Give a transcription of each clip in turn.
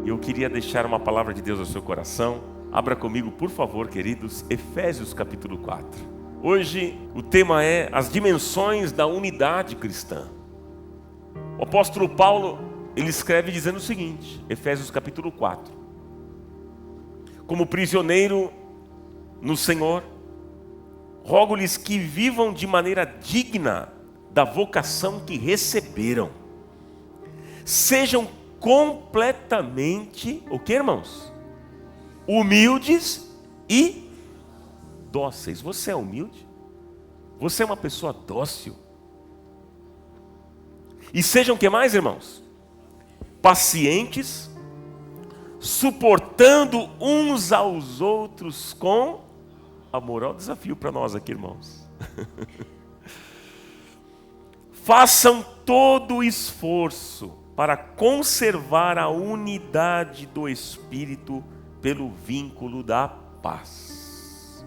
Eu queria deixar uma palavra de Deus ao seu coração. Abra comigo, por favor, queridos, Efésios capítulo 4. Hoje o tema é as dimensões da unidade cristã. O apóstolo Paulo, ele escreve dizendo o seguinte, Efésios capítulo 4. Como prisioneiro no Senhor, rogo-lhes que vivam de maneira digna da vocação que receberam. Sejam completamente, o que, irmãos? Humildes e dóceis. Você é humilde? Você é uma pessoa dócil? E sejam o que mais, irmãos? Pacientes, suportando uns aos outros com amor. Olha o desafio para nós aqui, irmãos. Façam todo o esforço para conservar a unidade do Espírito pelo vínculo da paz.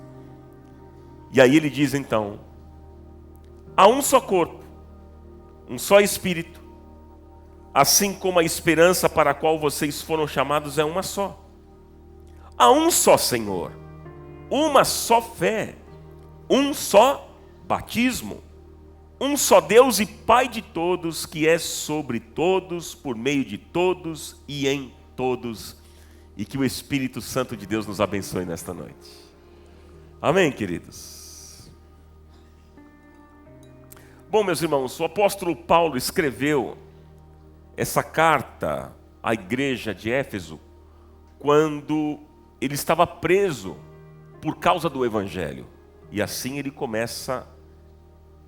E aí ele diz então, há um só corpo, um só Espírito, assim como a esperança para a qual vocês foram chamados é uma só. Há um só Senhor, uma só fé, um só batismo, um só Deus e Pai de todos, que é sobre todos, por meio de todos e em todos. E que o Espírito Santo de Deus nos abençoe nesta noite. Amém, queridos? Bom, meus irmãos, o apóstolo Paulo escreveu essa carta à igreja de Éfeso quando ele estava preso por causa do Evangelho. E assim ele começa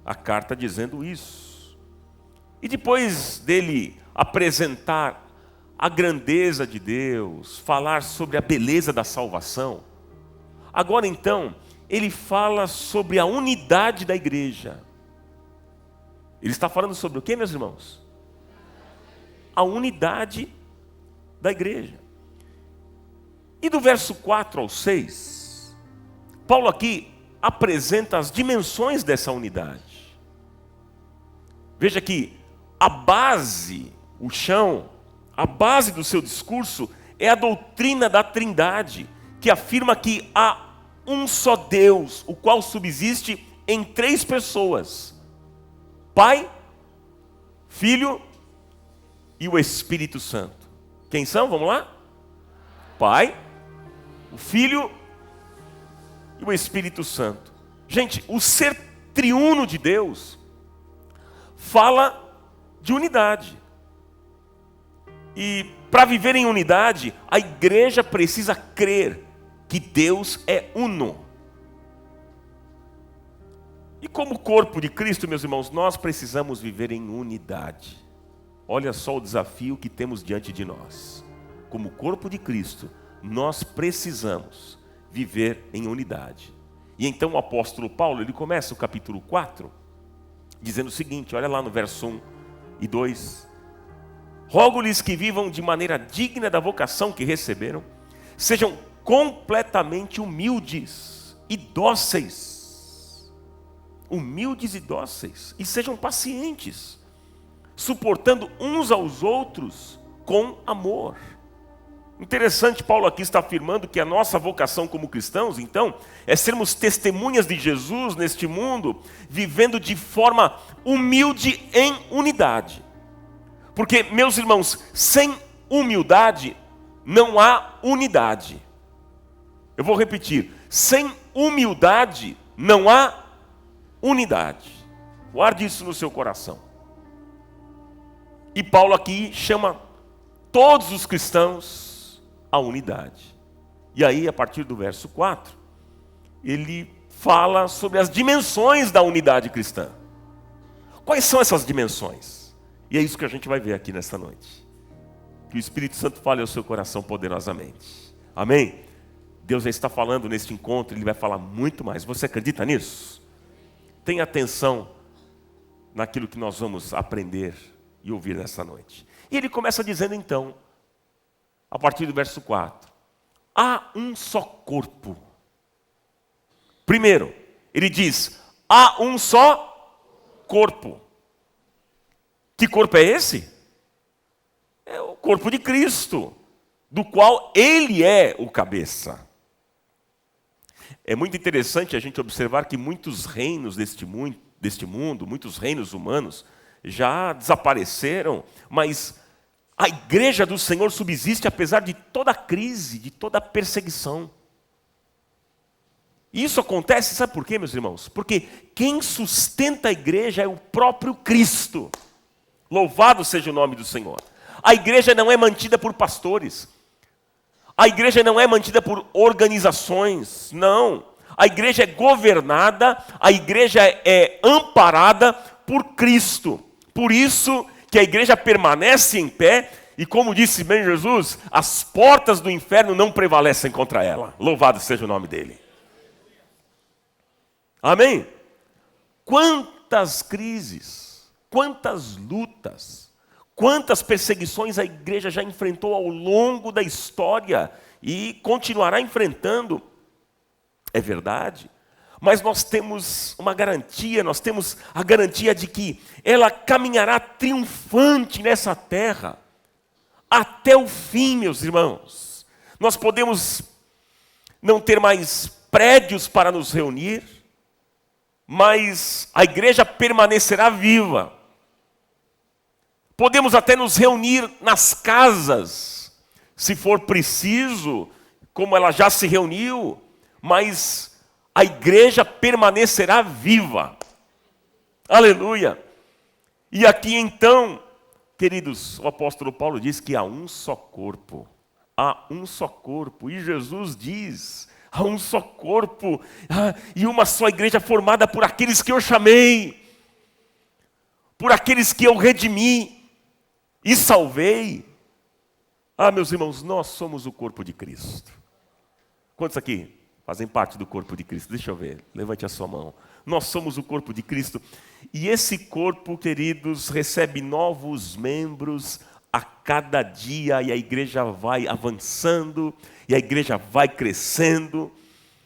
a carta dizendo isso. E depois dele apresentar a grandeza de Deus, falar sobre a beleza da salvação, agora então, ele fala sobre a unidade da igreja. Ele está falando sobre o que, meus irmãos? A unidade da igreja. E do verso 4 ao 6, Paulo aqui apresenta as dimensões dessa unidade. Veja que a base, o chão, a base do seu discurso é a doutrina da Trindade, que afirma que há um só Deus, o qual subsiste em três pessoas: Pai, Filho e o Espírito Santo. Quem são? Vamos lá? Pai, o Filho e o Espírito Santo. Gente, o ser triuno de Deus fala de unidade. E para viver em unidade, a igreja precisa crer que Deus é uno. E como corpo de Cristo, meus irmãos, nós precisamos viver em unidade. Olha só o desafio que temos diante de nós. Como corpo de Cristo, nós precisamos viver em unidade. E então o apóstolo Paulo, ele começa o capítulo 4, dizendo o seguinte, olha lá no verso 1 e 2. Rogo-lhes que vivam de maneira digna da vocação que receberam, sejam completamente humildes e dóceis. Humildes e dóceis, e sejam pacientes, suportando uns aos outros com amor. Interessante, Paulo aqui está afirmando que a nossa vocação como cristãos, então, é sermos testemunhas de Jesus neste mundo, vivendo de forma humilde em unidade. Porque, meus irmãos, sem humildade não há unidade. Eu vou repetir, sem humildade não há unidade. Guarde isso no seu coração. E Paulo aqui chama todos os cristãos a unidade. E aí, a partir do verso 4, ele fala sobre as dimensões da unidade cristã. Quais são essas dimensões? E é isso que a gente vai ver aqui nesta noite. Que o Espírito Santo fale ao seu coração poderosamente. Amém? Deus já está falando neste encontro, Ele vai falar muito mais. Você acredita nisso? Tenha atenção naquilo que nós vamos aprender e ouvir nessa noite. E ele começa dizendo então, a partir do verso 4, há um só corpo. Primeiro, ele diz, há um só corpo. Que corpo é esse? É o corpo de Cristo. do qual ele é o cabeça. É muito interessante a gente observar que muitos reinos deste mundo, muitos reinos humanos, já desapareceram, mas a igreja do Senhor subsiste apesar de toda a crise, de toda a perseguição. E isso acontece, sabe por quê, meus irmãos? Porque quem sustenta a igreja é o próprio Cristo. Louvado seja o nome do Senhor. A igreja não é mantida por pastores. A igreja não é mantida por organizações, não. A igreja é governada, a igreja é amparada por Cristo. Por isso que a igreja permanece em pé e, como disse bem Jesus, as portas do inferno não prevalecem contra ela. Louvado seja o nome dele. Amém? Quantas crises, quantas lutas, quantas perseguições a igreja já enfrentou ao longo da história e continuará enfrentando. É verdade, mas nós temos uma garantia, nós temos a garantia de que ela caminhará triunfante nessa terra, até o fim, meus irmãos. Nós podemos não ter mais prédios para nos reunir, mas a igreja permanecerá viva. Podemos até nos reunir nas casas, se for preciso, como ela já se reuniu, mas a igreja permanecerá viva. Aleluia! E aqui então, queridos, o apóstolo Paulo diz que há um só corpo. Há um só corpo. E Jesus diz, há um só corpo e uma só igreja formada por aqueles que eu chamei, por aqueles que eu redimi e salvei. Meus irmãos, nós somos o corpo de Cristo. Quantos aqui fazem parte do corpo de Cristo? Deixa eu ver, levante a sua mão. Nós somos o corpo de Cristo. E esse corpo, queridos, recebe novos membros a cada dia. E a igreja vai avançando, e a igreja vai crescendo,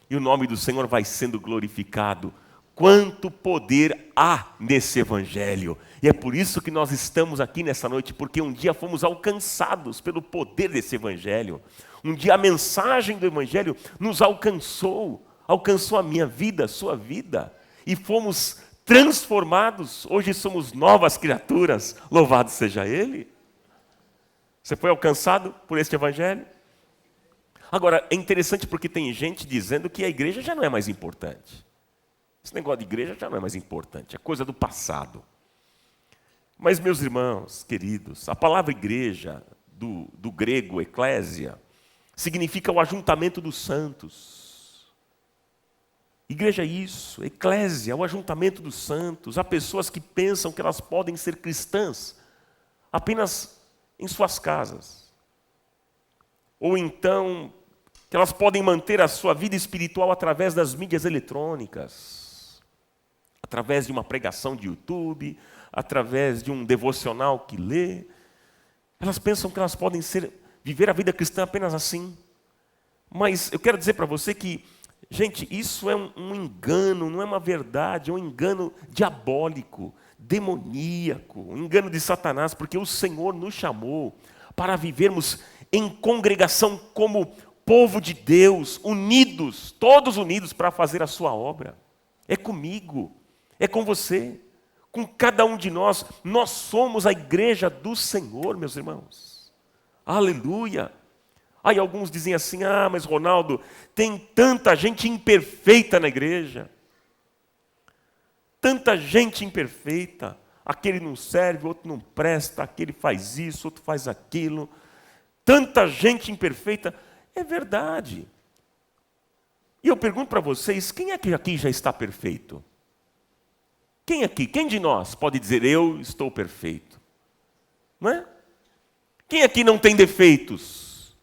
e o nome do Senhor vai sendo glorificado. Quanto poder há nesse evangelho! E é por isso que nós estamos aqui nessa noite, porque um dia fomos alcançados pelo poder desse evangelho. Um dia a mensagem do evangelho nos alcançou a minha vida, a sua vida, e fomos transformados. Hoje somos novas criaturas, louvado seja Ele. Você foi alcançado por este evangelho? Agora, é interessante porque tem gente dizendo que a igreja já não é mais importante. Esse negócio de igreja já não é mais importante, é coisa do passado. Mas, meus irmãos, queridos, a palavra igreja, do grego eclésia, significa o ajuntamento dos santos. Igreja é isso, eclésia, o ajuntamento dos santos. Há pessoas que pensam que elas podem ser cristãs apenas em suas casas. Ou então, que elas podem manter a sua vida espiritual através das mídias eletrônicas, através de uma pregação de YouTube, através de um devocional que lê. Elas pensam que elas podem viver a vida cristã apenas assim. Mas eu quero dizer para você que, gente, isso é um engano, não é uma verdade, é um engano diabólico, demoníaco, um engano de Satanás, porque o Senhor nos chamou para vivermos em congregação como povo de Deus, unidos, todos unidos para fazer a sua obra. É comigo, é com você, com cada um de nós. Nós somos a igreja do Senhor, meus irmãos. Aleluia! Aí alguns dizem assim, mas Ronaldo, tem tanta gente imperfeita na igreja. Tanta gente imperfeita. Aquele não serve, outro não presta, aquele faz isso, outro faz aquilo. Tanta gente imperfeita. É verdade. E eu pergunto para vocês, quem é que aqui já está perfeito? Quem aqui, quem de nós pode dizer, eu estou perfeito? Não é? Quem aqui não tem defeitos?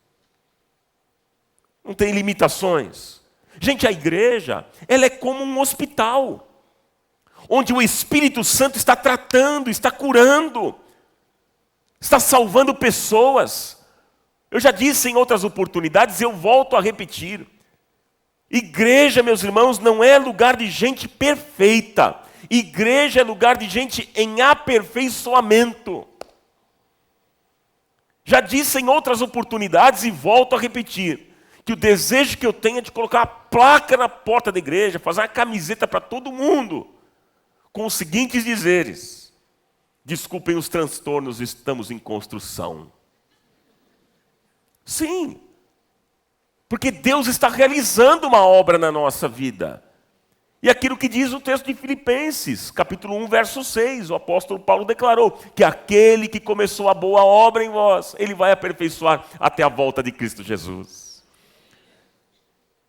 Não tem limitações? Gente, a igreja, ela é como um hospital, onde o Espírito Santo está tratando, está curando, está salvando pessoas. Eu já disse em outras oportunidades, eu volto a repetir. Igreja, meus irmãos, não é lugar de gente perfeita. Igreja é lugar de gente em aperfeiçoamento. Já disse em outras oportunidades e volto a repetir, que o desejo que eu tenho é de colocar a placa na porta da igreja, fazer uma camiseta para todo mundo, com os seguintes dizeres: desculpem os transtornos, estamos em construção. Sim, porque Deus está realizando uma obra na nossa vida. E aquilo que diz o texto de Filipenses, capítulo 1, verso 6, o apóstolo Paulo declarou que aquele que começou a boa obra em vós, ele vai aperfeiçoar até a volta de Cristo Jesus.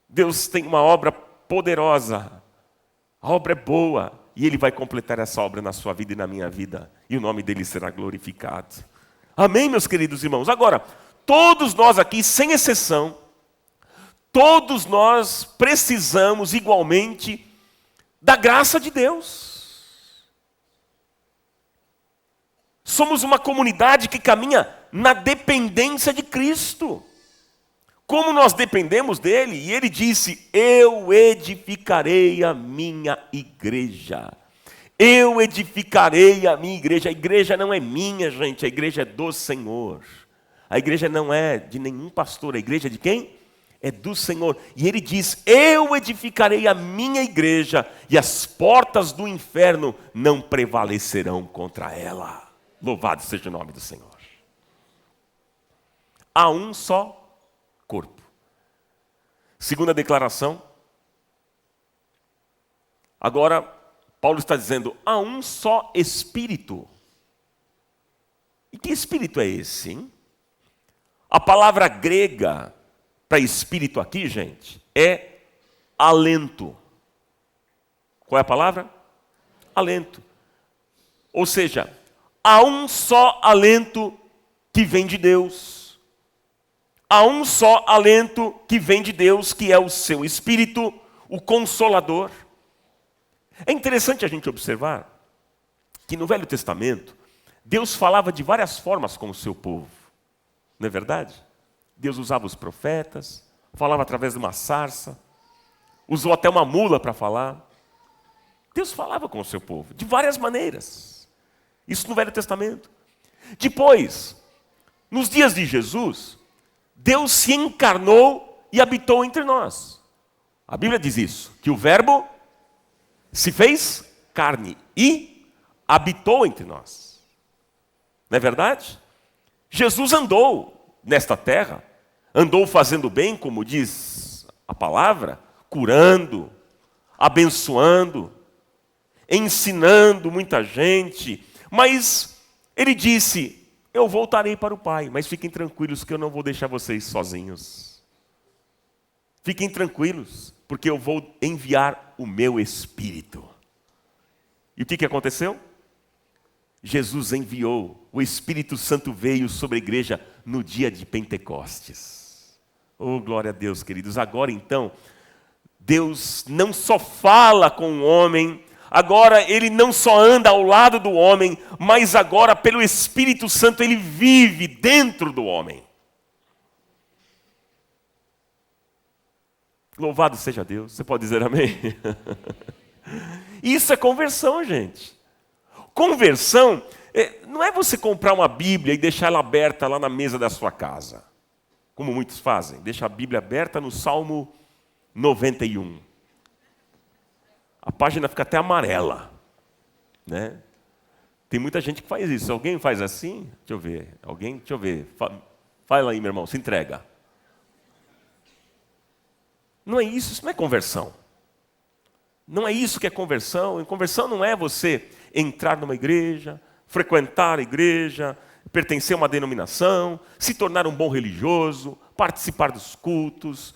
Deus tem uma obra poderosa, a obra é boa, e ele vai completar essa obra na sua vida e na minha vida, e o nome dele será glorificado. Amém, meus queridos irmãos? Agora, todos nós aqui, sem exceção, todos nós precisamos igualmente da graça de Deus. Somos uma comunidade que caminha na dependência de Cristo. Como nós dependemos dele, e ele disse: eu edificarei a minha igreja. Eu edificarei a minha igreja. A igreja não é minha, gente, a igreja é do Senhor. A igreja não é de nenhum pastor, a igreja é de quem? É do Senhor. E ele diz: eu edificarei a minha igreja e as portas do inferno não prevalecerão contra ela. Louvado seja o nome do Senhor. Há um só corpo. Segunda declaração. Agora, Paulo está dizendo: há um só Espírito. E que Espírito é esse, hein? A palavra grega para espírito aqui, gente, é alento. Qual é a palavra? Alento. Ou seja, há um só alento que vem de Deus. Há um só alento que vem de Deus, que é o seu Espírito, o Consolador. É interessante a gente observar que no Velho Testamento, Deus falava de várias formas com o seu povo. Não é verdade? Deus usava os profetas, falava através de uma sarça, usou até uma mula para falar. Deus falava com o seu povo de várias maneiras. Isso no Velho Testamento. Depois, nos dias de Jesus, Deus se encarnou e habitou entre nós. A Bíblia diz isso, que o Verbo se fez carne e habitou entre nós. Não é verdade? Jesus andou nesta terra, andou fazendo bem, como diz a palavra, curando, abençoando, ensinando muita gente. Mas ele disse: eu voltarei para o Pai, mas fiquem tranquilos que eu não vou deixar vocês sozinhos. Fiquem tranquilos, porque eu vou enviar o meu Espírito. E o que aconteceu? Jesus enviou, o Espírito Santo veio sobre a igreja no dia de Pentecostes. Oh, glória a Deus, queridos. Agora então, Deus não só fala com o homem, agora Ele não só anda ao lado do homem, mas agora pelo Espírito Santo Ele vive dentro do homem. Louvado seja Deus. Você pode dizer amém? Isso é conversão, gente. Conversão não é você comprar uma Bíblia e deixar ela aberta lá na mesa da sua casa, como muitos fazem. Deixa a Bíblia aberta no Salmo 91. A página fica até amarela, né? Tem muita gente que faz isso. Alguém faz assim? Deixa eu ver. Alguém? Deixa eu ver. Fala aí, meu irmão, se entrega. Não é isso, isso não é conversão. Não é isso que é conversão. Conversão não é você entrar numa igreja, frequentar a igreja, pertencer a uma denominação, se tornar um bom religioso, participar dos cultos,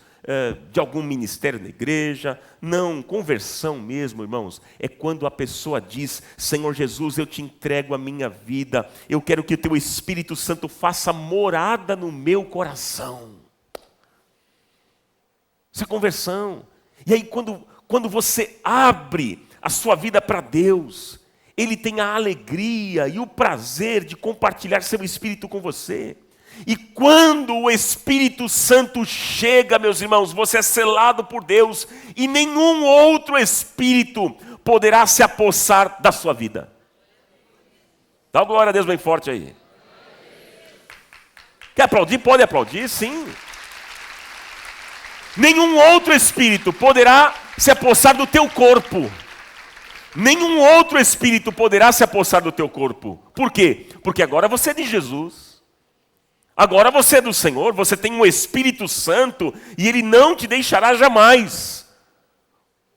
de algum ministério na igreja. Não, conversão mesmo, irmãos, é quando a pessoa diz: Senhor Jesus, eu te entrego a minha vida, eu quero que o teu Espírito Santo faça morada no meu coração. Isso é conversão. E aí quando você abre a sua vida para Deus, Ele tem a alegria e o prazer de compartilhar seu Espírito com você. E quando o Espírito Santo chega, meus irmãos, você é selado por Deus e nenhum outro Espírito poderá se apossar da sua vida. Dá uma glória a Deus bem forte aí. Quer aplaudir? Pode aplaudir, sim. Nenhum outro espírito poderá se apossar do teu corpo. Nenhum outro espírito poderá se apossar do teu corpo. Por quê? Porque agora você é de Jesus. Agora você é do Senhor, você tem um Espírito Santo e Ele não te deixará jamais.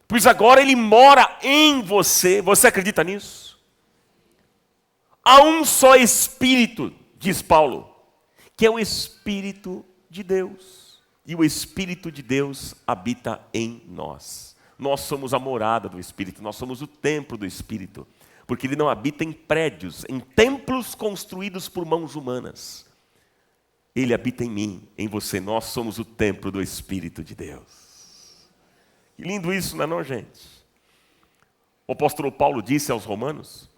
Pois agora Ele mora em você. Você acredita nisso? Há um só Espírito, diz Paulo, que é o Espírito de Deus. E o Espírito de Deus habita em nós. Nós somos a morada do Espírito, nós somos o templo do Espírito. Porque Ele não habita em prédios, em templos construídos por mãos humanas. Ele habita em mim, em você. Nós somos o templo do Espírito de Deus. Que lindo isso, não é não, gente? O apóstolo Paulo disse aos romanos,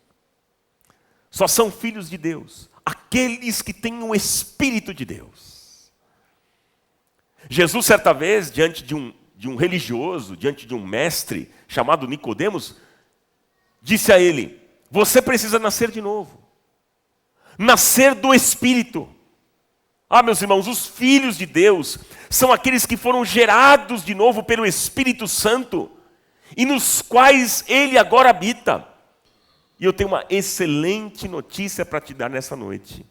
só são filhos de Deus aqueles que têm o Espírito de Deus. Jesus, certa vez, diante de um religioso, diante de um mestre chamado Nicodemos, disse a ele, você precisa nascer de novo. Nascer do Espírito. Ah, meus irmãos, os filhos de Deus são aqueles que foram gerados de novo pelo Espírito Santo e nos quais Ele agora habita. E eu tenho uma excelente notícia para te dar nessa noite.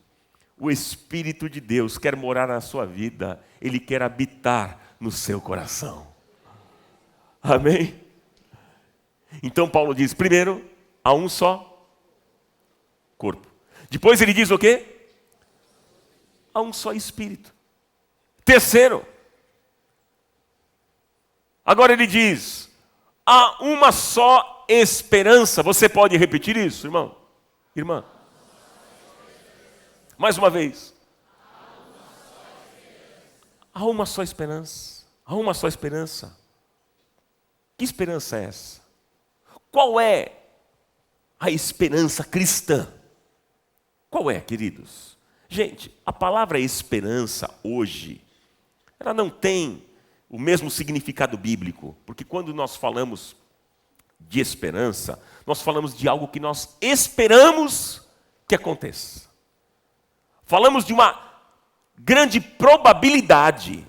O Espírito de Deus quer morar na sua vida, Ele quer habitar no seu coração. Amém? Então Paulo diz, primeiro, há um só corpo. Depois ele diz o quê? Há um só Espírito. Terceiro, agora ele diz, há uma só esperança. Você pode repetir isso, irmão? Irmã? Mais uma vez. Há uma só esperança. Há uma só esperança. Que esperança é essa? Qual é a esperança cristã? Qual é, queridos? Gente, a palavra esperança hoje, ela não tem o mesmo significado bíblico, porque quando nós falamos de esperança, nós falamos de algo que nós esperamos que aconteça. Falamos de uma grande probabilidade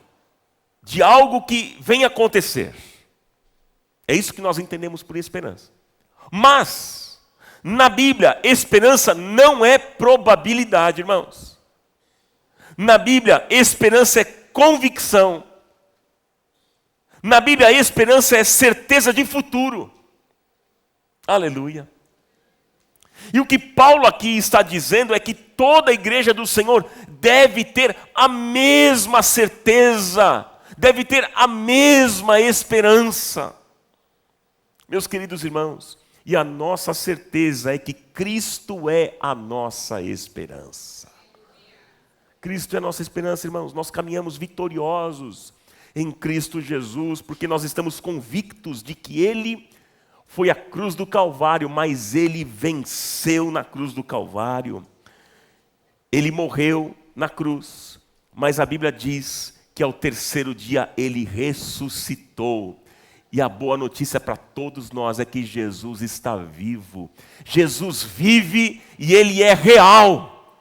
de algo que venha acontecer. É isso que nós entendemos por esperança. Mas, na Bíblia, esperança não é probabilidade, irmãos. Na Bíblia, esperança é convicção. Na Bíblia, esperança é certeza de futuro. Aleluia. E o que Paulo aqui está dizendo é que toda a igreja do Senhor deve ter a mesma certeza, deve ter a mesma esperança. Meus queridos irmãos, e a nossa certeza é que Cristo é a nossa esperança. Cristo é a nossa esperança, irmãos. Nós caminhamos vitoriosos em Cristo Jesus, porque nós estamos convictos de que Ele foi à cruz do Calvário, mas Ele venceu na cruz do Calvário. Ele morreu na cruz, mas a Bíblia diz que ao terceiro dia Ele ressuscitou. E a boa notícia para todos nós é que Jesus está vivo. Jesus vive e Ele é real.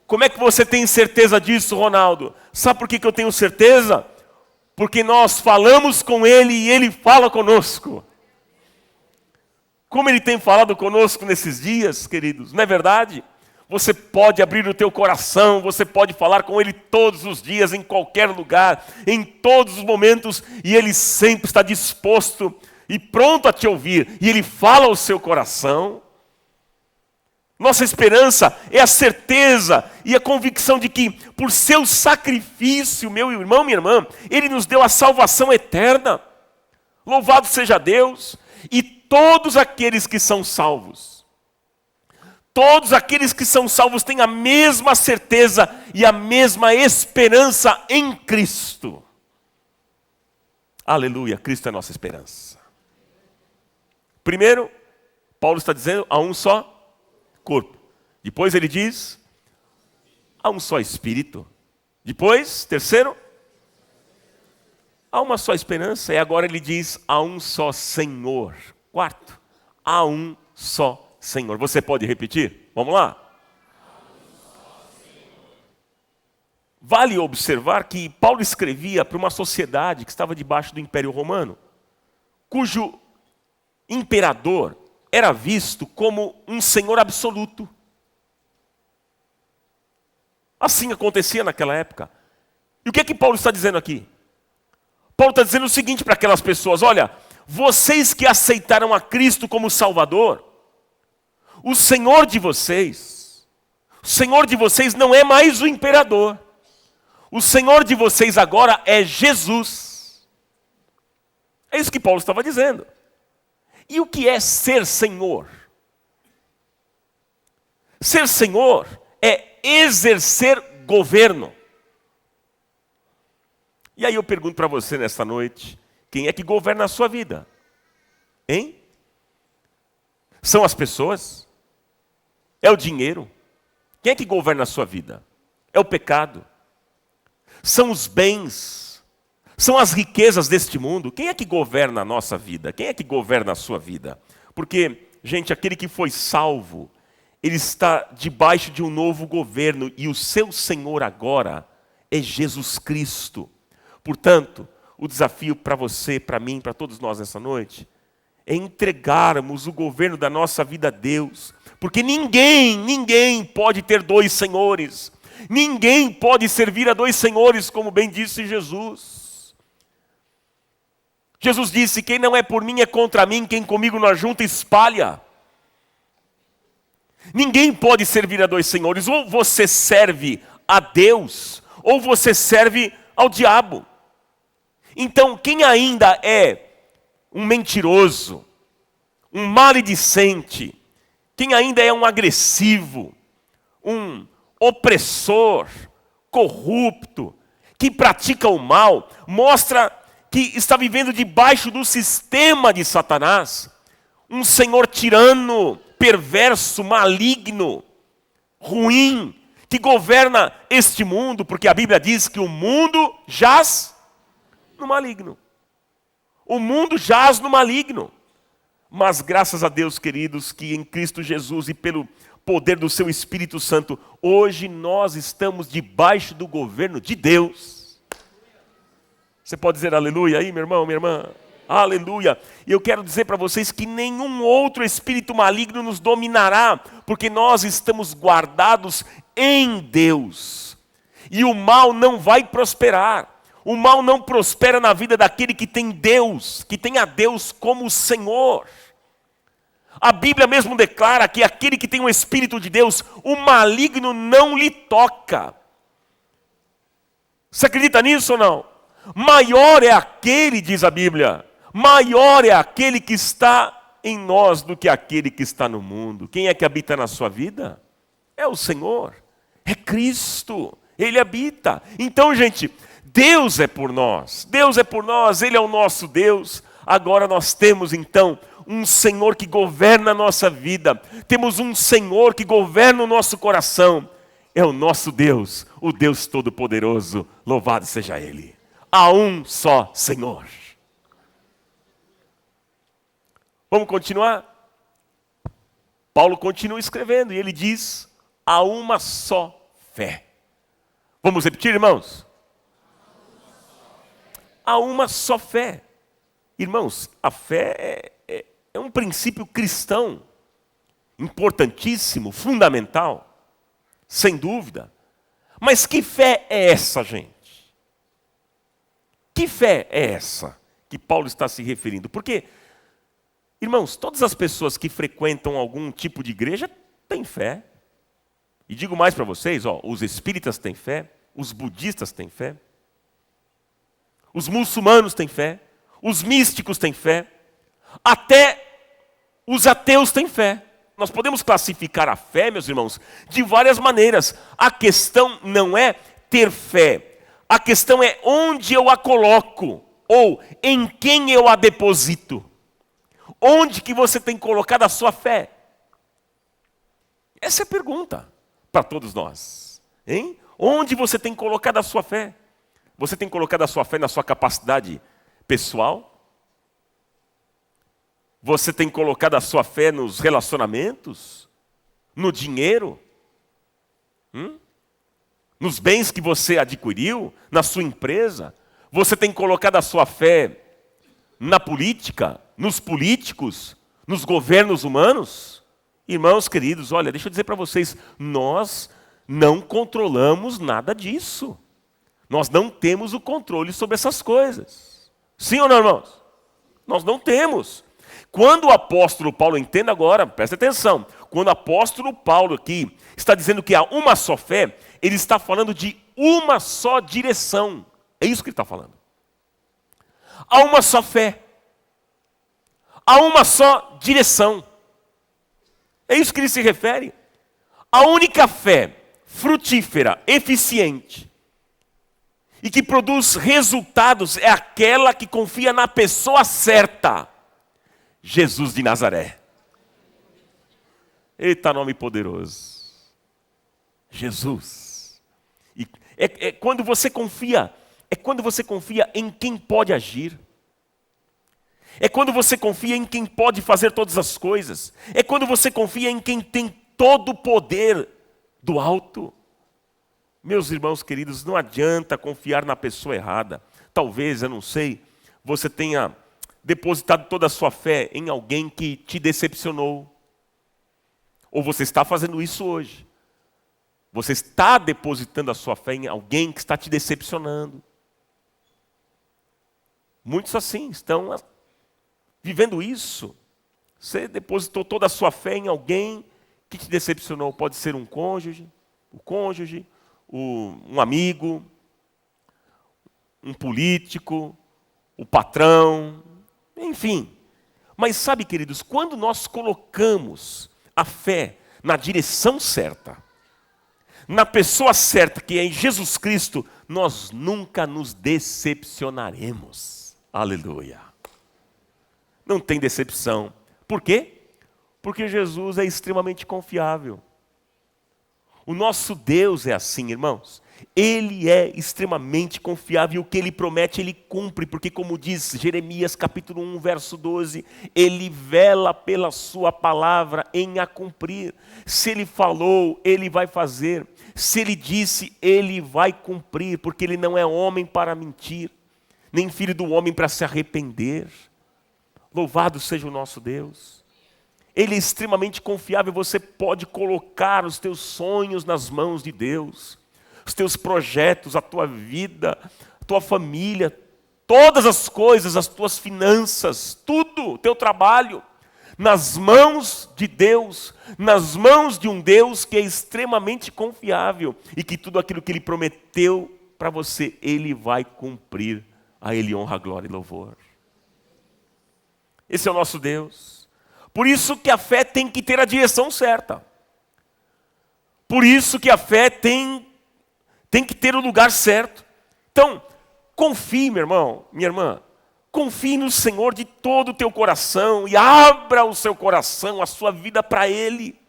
Como é que você tem certeza disso, Ronaldo? Sabe por que eu tenho certeza? Porque nós falamos com Ele e Ele fala conosco. Como Ele tem falado conosco nesses dias, queridos, não é verdade? Você pode abrir o teu coração, você pode falar com Ele todos os dias, em qualquer lugar, em todos os momentos, e Ele sempre está disposto e pronto a te ouvir, e Ele fala ao seu coração. Nossa esperança é a certeza e a convicção de que, por seu sacrifício, meu irmão, minha irmã, Ele nos deu a salvação eterna. Louvado seja Deus! E todos aqueles que são salvos, têm a mesma certeza e a mesma esperança em Cristo. Aleluia, Cristo é a nossa esperança. Primeiro, Paulo está dizendo, há um só corpo. Depois ele diz, há um só Espírito. Depois, terceiro, há uma só esperança. E agora ele diz, há um só Senhor. Quarto, há um só Senhor. Você pode repetir? Vamos lá? vale observar que Paulo escrevia para uma sociedade que estava debaixo do Império Romano, cujo imperador era visto como um senhor absoluto. Assim acontecia naquela época. E o que é que Paulo está dizendo aqui? Paulo está dizendo o seguinte para aquelas pessoas: olha, vocês que aceitaram a Cristo como Salvador, o Senhor de vocês não é mais o imperador. O Senhor de vocês agora é Jesus. É isso que Paulo estava dizendo. E o que é ser Senhor? Ser Senhor é exercer governo. E aí eu pergunto para você nesta noite, quem é que governa a sua vida? Hein? São as pessoas? É o dinheiro? Quem é que governa a sua vida? É o pecado? São os bens? São as riquezas deste mundo? Quem é que governa a nossa vida? Quem é que governa a sua vida? Porque, gente, aquele que foi salvo, ele está debaixo de um novo governo e o seu Senhor agora é Jesus Cristo. Portanto, o desafio para você, para mim, para todos nós nessa noite, é entregarmos o governo da nossa vida a Deus. Porque ninguém pode ter dois senhores. Ninguém pode servir a dois senhores, como bem disse Jesus. Jesus disse: quem não é por mim é contra mim, quem comigo não ajunta espalha. Ninguém pode servir a dois senhores. Ou você serve a Deus, ou você serve ao diabo. Então, quem ainda é um mentiroso, um maledicente, quem ainda é um agressivo, um opressor, corrupto, que pratica o mal, mostra que está vivendo debaixo do sistema de Satanás, um senhor tirano, perverso, maligno, ruim, que governa este mundo, porque a Bíblia diz que o mundo jaz no maligno. O mundo jaz no maligno. Mas graças a Deus, queridos, que em Cristo Jesus e pelo poder do seu Espírito Santo, hoje nós estamos debaixo do governo de Deus. Você pode dizer aleluia aí, meu irmão, minha irmã? Aleluia. E eu quero dizer para vocês que nenhum outro espírito maligno nos dominará, porque nós estamos guardados em Deus. E o mal não vai prosperar. O mal não prospera na vida daquele que tem Deus, que tem a Deus como Senhor. A Bíblia mesmo declara que aquele que tem o Espírito de Deus, o maligno não lhe toca. Você acredita nisso ou não? Maior é aquele, diz a Bíblia, maior é aquele que está em nós do que aquele que está no mundo. Quem é que habita na sua vida? É o Senhor, é Cristo, Ele habita. Então, gente, Deus é por nós, Ele é o nosso Deus. Agora nós temos então um Senhor que governa a nossa vida, temos um Senhor que governa o nosso coração. É o nosso Deus, o Deus Todo-Poderoso, louvado seja Ele. Há um só Senhor. Vamos continuar? Paulo continua escrevendo e ele diz: há uma só fé. Vamos repetir, irmãos? Há uma só fé. Irmãos, a fé é um princípio cristão importantíssimo, fundamental, sem dúvida. Mas que fé é essa, gente? Que fé é essa que Paulo está se referindo? Porque, irmãos, todas as pessoas que frequentam algum tipo de igreja têm fé. E digo mais para vocês, os espíritas têm fé, os budistas têm fé, os muçulmanos têm fé, os místicos têm fé, até os ateus têm fé. Nós podemos classificar a fé, meus irmãos, de várias maneiras. A questão não é ter fé. A questão é onde eu a coloco, ou em quem eu a deposito. Onde que você tem colocado a sua fé? Essa é a pergunta para todos nós. Hein? Onde você tem colocado a sua fé? Você tem colocado a sua fé na sua capacidade pessoal? Você tem colocado a sua fé nos relacionamentos? No dinheiro? nos bens que você adquiriu, na sua empresa? Você tem colocado a sua fé na política, nos políticos, nos governos humanos? Irmãos queridos, olha, deixa eu dizer para vocês, nós não controlamos nada disso. Nós não temos o controle sobre essas coisas. Sim ou não, irmãos? Nós não temos. Quando o apóstolo Paulo, entenda agora, presta atenção, quando o apóstolo Paulo aqui está dizendo que há uma só fé, ele está falando de uma só direção. É isso que ele está falando. Há uma só fé. Há uma só direção. É isso que ele se refere. A única fé frutífera, eficiente e que produz resultados é aquela que confia na pessoa certa, Jesus de Nazaré. Eita, nome poderoso. Jesus. E é quando você confia em quem pode agir. É quando você confia em quem pode fazer todas as coisas. É quando você confia em quem tem todo o poder do alto. Meus irmãos queridos, não adianta confiar na pessoa errada. Talvez, eu não sei, você tenha depositado toda a sua fé em alguém que te decepcionou. Ou você está fazendo isso hoje. Você está depositando a sua fé em alguém que está te decepcionando. Muitos assim estão vivendo isso. Você depositou toda a sua fé em alguém que te decepcionou. Pode ser um cônjuge, um amigo, um político, o patrão, enfim. Mas sabe, queridos, quando nós colocamos a fé na direção certa, na pessoa certa, que é em Jesus Cristo, nós nunca nos decepcionaremos. Aleluia. Não tem decepção. Por quê? Porque Jesus é extremamente confiável. O nosso Deus é assim, irmãos. Ele é extremamente confiável e o que Ele promete, Ele cumpre. Porque como diz Jeremias capítulo 1, verso 12, Ele vela pela sua palavra em a cumprir. Se Ele falou, Ele vai fazer. Se Ele disse, Ele vai cumprir. Porque Ele não é homem para mentir, nem filho do homem para se arrepender. Louvado seja o nosso Deus. Ele é extremamente confiável, você pode colocar os teus sonhos nas mãos de Deus, os teus projetos, a tua vida, a tua família, todas as coisas, as tuas finanças, tudo, o teu trabalho, nas mãos de Deus, nas mãos de um Deus que é extremamente confiável e que tudo aquilo que Ele prometeu para você, Ele vai cumprir. A Ele honra, glória e louvor. Esse é o nosso Deus. Por isso que a fé tem que ter a direção certa. Por isso que a fé tem que ter o lugar certo. Então, confie, meu irmão, minha irmã. Confie no Senhor de todo o teu coração e abra o seu coração, a sua vida para Ele.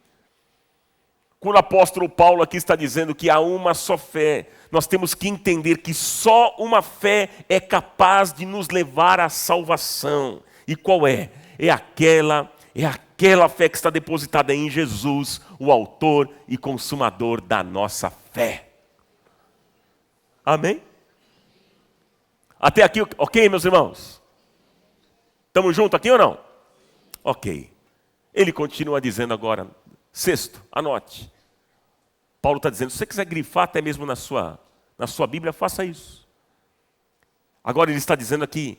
Quando o apóstolo Paulo aqui está dizendo que há uma só fé, nós temos que entender que só uma fé é capaz de nos levar à salvação. E qual é? É aquela fé que está depositada em Jesus, o autor e consumador da nossa fé. Amém? Até aqui, ok, meus irmãos? Estamos juntos aqui ou não? Ok. Ele continua dizendo agora, sexto, anote. Paulo está dizendo, se você quiser grifar até mesmo na sua Bíblia, faça isso. Agora ele está dizendo aqui,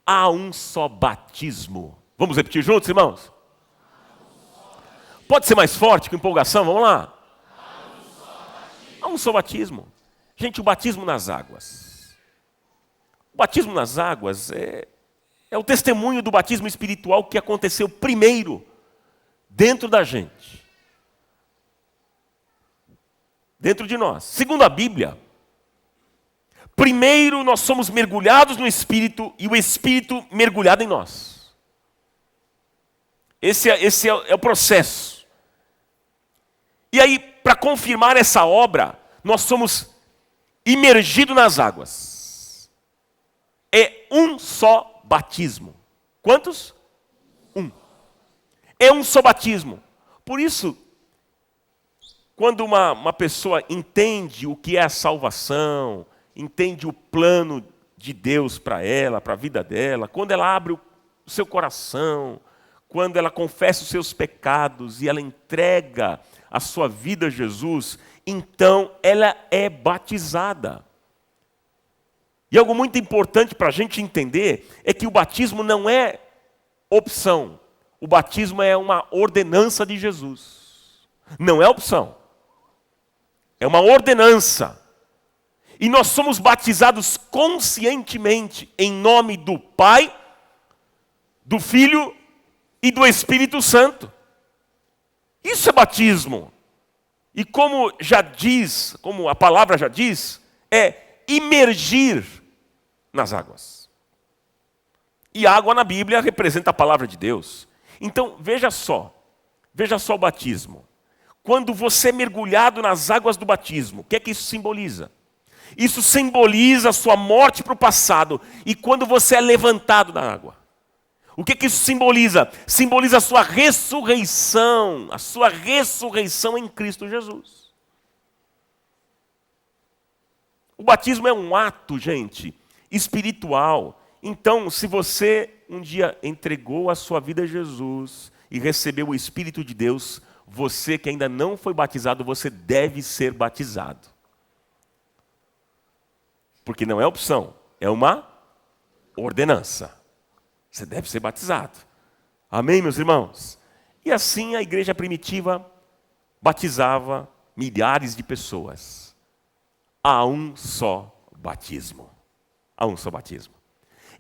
há um só batismo. Vamos repetir juntos, irmãos? Pode ser mais forte com empolgação? Vamos lá. Há um só batismo. Gente, o batismo nas águas. O batismo nas águas é o testemunho do batismo espiritual que aconteceu primeiro dentro da gente. Dentro de nós. Segundo a Bíblia, primeiro nós somos mergulhados no Espírito e o Espírito mergulhado em nós. Esse é o processo. E aí, para confirmar essa obra, nós somos imergidos nas águas. É um só batismo. Quantos? Um. É um só batismo. Por isso, Quando uma pessoa entende o que é a salvação, entende o plano de Deus para ela, para a vida dela, quando ela abre o seu coração, quando ela confessa os seus pecados e ela entrega a sua vida a Jesus, então ela é batizada. E algo muito importante para a gente entender é que o batismo não é opção. O batismo é uma ordenança de Jesus. Não é opção. É uma ordenança. E nós somos batizados conscientemente em nome do Pai, do Filho e do Espírito Santo. Isso é batismo. E como já diz, como a palavra já diz, é imergir nas águas. E água na Bíblia representa a palavra de Deus. Então, veja só o batismo. Quando você é mergulhado nas águas do batismo, o que é que isso simboliza? Isso simboliza a sua morte para o passado. E quando você é levantado da água, o que é que isso simboliza? Simboliza a sua ressurreição em Cristo Jesus. O batismo é um ato, gente, espiritual. Então, se você um dia entregou a sua vida a Jesus e recebeu o Espírito de Deus, você que ainda não foi batizado, você deve ser batizado. Porque não é opção, é uma ordenança. Você deve ser batizado. Amém, meus irmãos? E assim a igreja primitiva batizava milhares de pessoas. Há um só batismo. Há um só batismo.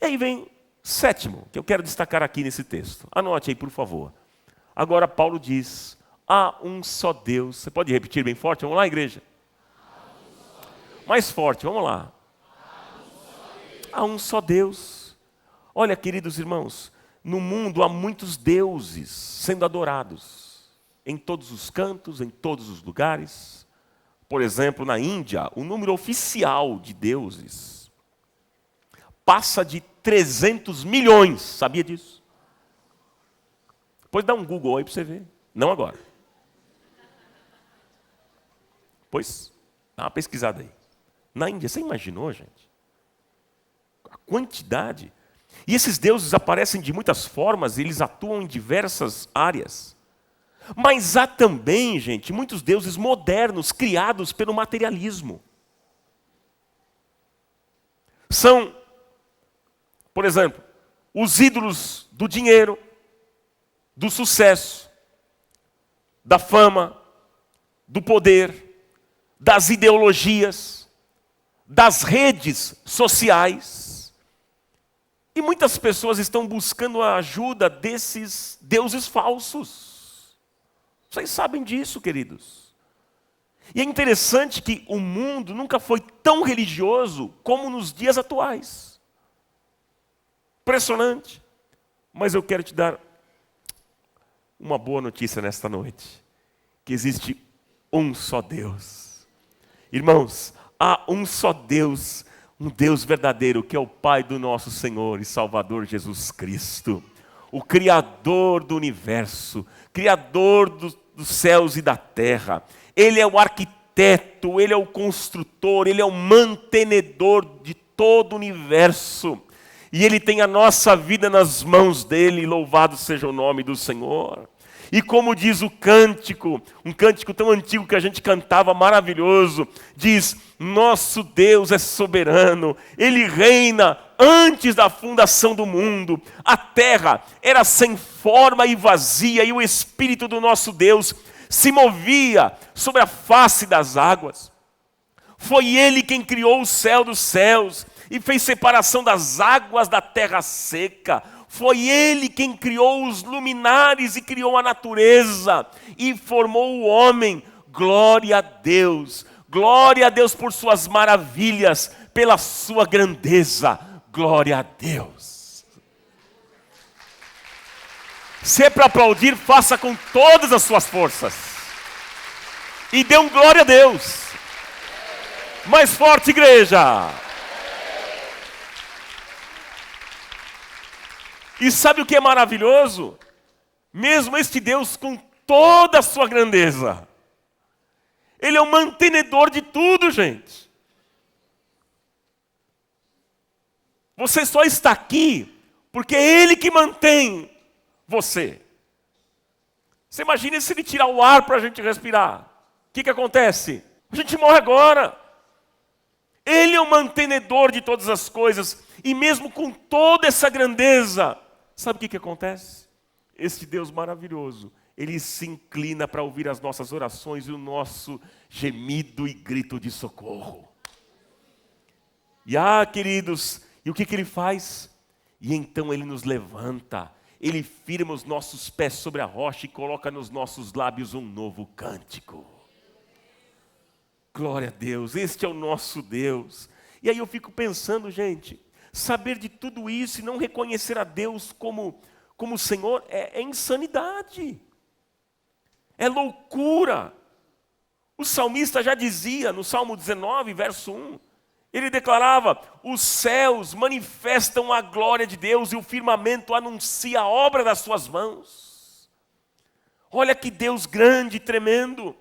E aí vem sétimo, que eu quero destacar aqui nesse texto. Anote aí, por favor. Agora Paulo diz, há um só Deus. Você pode repetir bem forte? Vamos lá, igreja. Mais forte, vamos lá. Há um só Deus. Olha, queridos irmãos, no mundo há muitos deuses sendo adorados. Em todos os cantos, em todos os lugares. Por exemplo, na Índia, o número oficial de deuses passa de 300 milhões. Sabia disso? Depois dá um Google aí para você ver. Não agora. Pois, dá uma pesquisada aí. Na Índia, você imaginou, gente? A quantidade. E esses deuses aparecem de muitas formas, eles atuam em diversas áreas. Mas há também, gente, muitos deuses modernos criados pelo materialismo. São, por exemplo, os ídolos do dinheiro, do sucesso, da fama, do poder, das ideologias, das redes sociais. E muitas pessoas estão buscando a ajuda desses deuses falsos. Vocês sabem disso, queridos. E é interessante que o mundo nunca foi tão religioso como nos dias atuais. Impressionante. Mas eu quero te dar uma boa notícia nesta noite. Que existe um só Deus. Irmãos, há um só Deus, um Deus verdadeiro, que é o Pai do nosso Senhor e Salvador Jesus Cristo. O Criador do universo, Criador dos céus e da terra. Ele é o arquiteto, Ele é o construtor, Ele é o mantenedor de todo o universo. E Ele tem a nossa vida nas mãos dEle, louvado seja o nome do Senhor. E como diz o cântico, um cântico tão antigo que a gente cantava, maravilhoso, diz, nosso Deus é soberano, Ele reina antes da fundação do mundo. A terra era sem forma e vazia, e o Espírito do nosso Deus se movia sobre a face das águas. Foi Ele quem criou o céu dos céus e fez separação das águas da terra seca. Foi Ele quem criou os luminares e criou a natureza e formou o homem. Glória a Deus por suas maravilhas, pela sua grandeza. Glória a Deus. Se é para aplaudir, faça com todas as suas forças. E dê um glória a Deus. Mais forte, igreja. E sabe o que é maravilhoso? Mesmo este Deus com toda a sua grandeza, Ele é o mantenedor de tudo, gente. Você só está aqui porque é Ele que mantém você. Você imagina se Ele tirar o ar para a gente respirar. O que acontece? A gente morre agora. Ele é o mantenedor de todas as coisas. E mesmo com toda essa grandeza, sabe o que acontece? Este Deus maravilhoso, Ele se inclina para ouvir as nossas orações e o nosso gemido e grito de socorro. E queridos, e o que Ele faz? E então Ele nos levanta, Ele firma os nossos pés sobre a rocha e coloca nos nossos lábios um novo cântico. Glória a Deus, este é o nosso Deus. E aí eu fico pensando, gente, saber de tudo isso e não reconhecer a Deus como Senhor é insanidade. É loucura. O salmista já dizia no Salmo 19, verso 1, ele declarava: os céus manifestam a glória de Deus e o firmamento anuncia a obra das suas mãos. Olha que Deus grande e tremendo.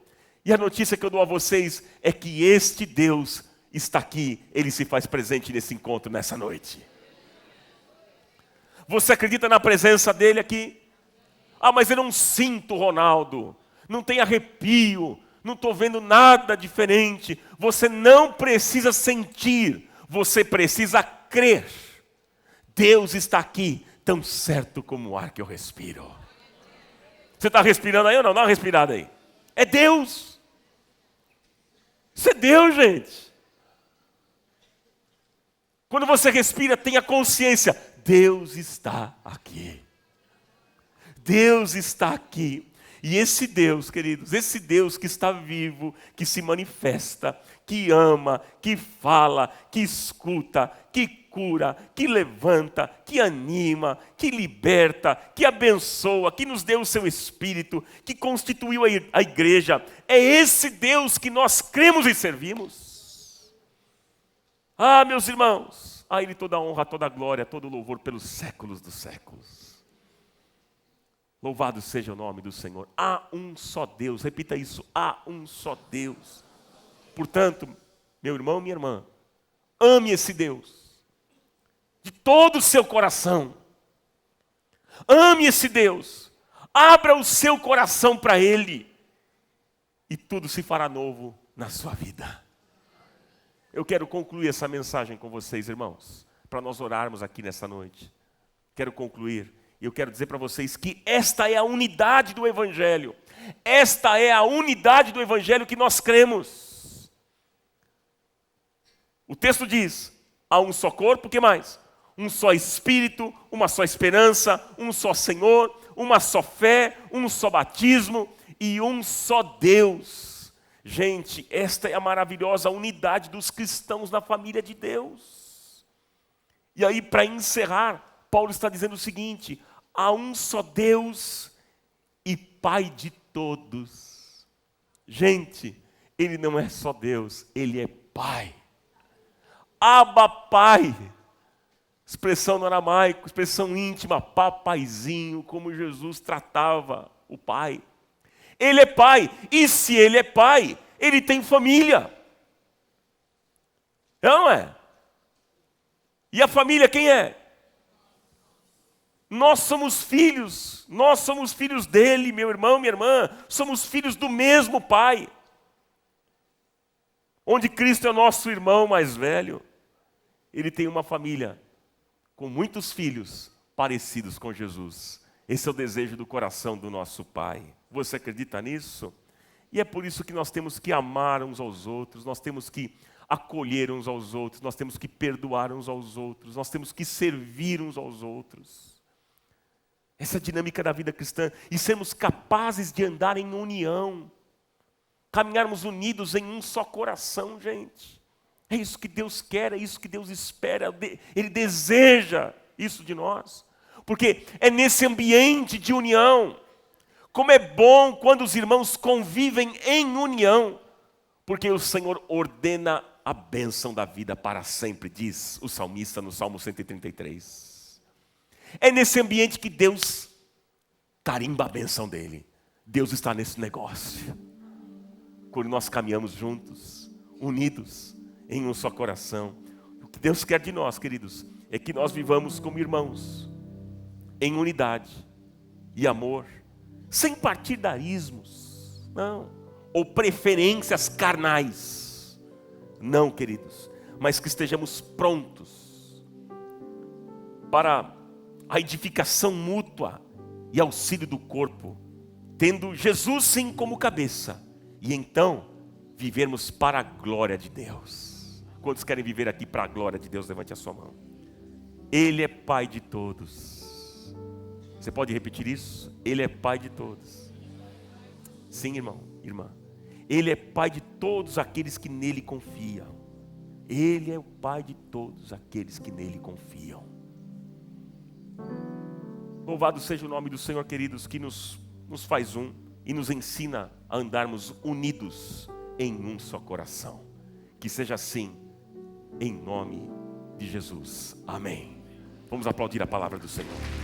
E a notícia que eu dou a vocês é que este Deus está aqui, Ele se faz presente nesse encontro, nessa noite. Você acredita na presença dEle aqui? Mas eu não sinto, Ronaldo, não tem arrepio, não estou vendo nada diferente. Você não precisa sentir, você precisa crer. Deus está aqui, tão certo como o ar que eu respiro. Você está respirando aí ou não? Dá uma respirada aí. É Deus. Isso é Deus, gente. Quando você respira, tenha consciência, Deus está aqui. Deus está aqui. E esse Deus, queridos, esse Deus que está vivo, que se manifesta, que ama, que fala, que escuta, que cura, que levanta, que anima, que liberta, que abençoa, que nos deu o seu Espírito, que constituiu a igreja. É esse Deus que nós cremos e servimos. Meus irmãos, a Ele toda a honra, toda a glória, todo o louvor pelos séculos dos séculos. Louvado seja o nome do Senhor. Há um só Deus, repita isso, há um só Deus. Portanto, meu irmão, minha irmã, ame esse Deus de todo o seu coração. Ame esse Deus, abra o seu coração para Ele e tudo se fará novo na sua vida. Eu quero concluir essa mensagem com vocês, irmãos, para nós orarmos aqui nessa noite. Quero concluir. E eu quero dizer para vocês que esta é a unidade do Evangelho. Esta é a unidade do Evangelho que nós cremos. O texto diz, há um só corpo, o que mais? Um só Espírito, uma só esperança, um só Senhor, uma só fé, um só batismo e um só Deus. Gente, esta é a maravilhosa unidade dos cristãos na família de Deus. E aí, para encerrar, Paulo está dizendo o seguinte: há um só Deus e Pai de todos. Gente, Ele não é só Deus, Ele é Pai. Abba Pai. Expressão no aramaico, expressão íntima, papaizinho, como Jesus tratava o Pai. Ele é Pai, e se Ele é Pai, Ele tem família. Não é? E a família quem é? Nós somos filhos dele, meu irmão, minha irmã, somos filhos do mesmo Pai. Onde Cristo é nosso irmão mais velho, Ele tem uma família com muitos filhos parecidos com Jesus. Esse é o desejo do coração do nosso Pai. Você acredita nisso? E é por isso que nós temos que amar uns aos outros, nós temos que acolher uns aos outros, nós temos que perdoar uns aos outros, nós temos que servir uns aos outros. Essa é a dinâmica da vida cristã. E sermos capazes de andar em união, caminharmos unidos em um só coração, gente. É isso que Deus quer, é isso que Deus espera, Ele deseja isso de nós. Porque é nesse ambiente de união, como é bom quando os irmãos convivem em união, porque o Senhor ordena a bênção da vida para sempre, diz o salmista no Salmo 133. É nesse ambiente que Deus carimba a bênção dele. Deus está nesse negócio. quando nós caminhamos juntos, unidos, em um só coração. O que Deus quer de nós, queridos, é que nós vivamos como irmãos, em unidade e amor, sem partidarismos, não, ou preferências carnais, não, queridos, mas que estejamos prontos para a edificação mútua e auxílio do corpo, tendo Jesus sim como cabeça, e então vivermos para a glória de Deus. Quantos querem viver aqui para a glória de Deus? Levante a sua mão. Ele é Pai de todos. Você pode repetir isso? Ele é Pai de todos. Sim, irmão, irmã. Ele é Pai de todos aqueles que nele confiam. Ele é o Pai de todos aqueles que nele confiam. Louvado seja o nome do Senhor, queridos, que nos faz um e nos ensina a andarmos unidos em um só coração. Que seja assim, em nome de Jesus. Amém. Vamos aplaudir a palavra do Senhor.